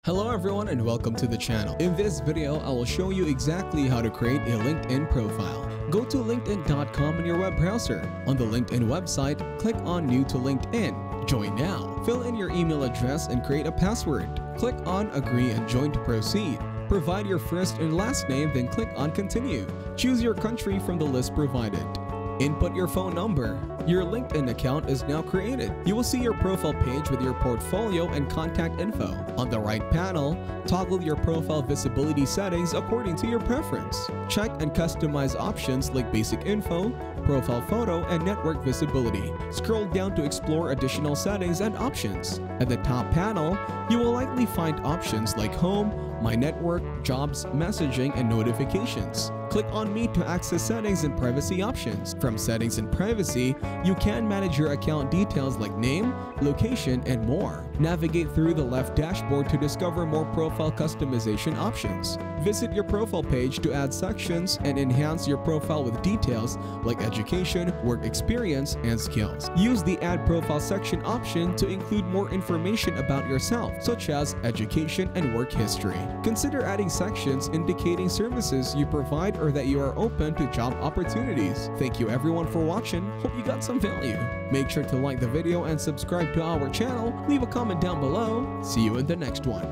Hello everyone and welcome to the channel. In this video, I will show you exactly how to create a LinkedIn profile. Go to linkedin.com in your web browser. On the LinkedIn website, click on New to LinkedIn. Join now. Fill in your email address and create a password. Click on Agree and Join to proceed. Provide your first and last name, then click on Continue. Choose your country from the list provided. Input your phone number. Your LinkedIn account is now created. You will see your profile page with your portfolio and contact info. On the right panel, toggle your profile visibility settings according to your preference. Check and customize options like basic info, profile photo, and network visibility. Scroll down to explore additional settings and options. At the top panel, you will likely find options like Home, My Network, Jobs, Messaging, and Notifications. Click on Me to access settings and privacy options. From settings and privacy, you can manage your account details like name, location, and more. Navigate through the left dashboard to discover more profile customization options. Visit your profile page to add sections and enhance your profile with details like education, work experience, and skills. Use the Add Profile section option to include more information about yourself, such as education and work history. Consider adding sections indicating services you provide or that you are open to job opportunities. Thank you everyone for watching. Hope you got some value. Make sure to like the video and subscribe to our channel. Leave a comment down below. See you in the next one.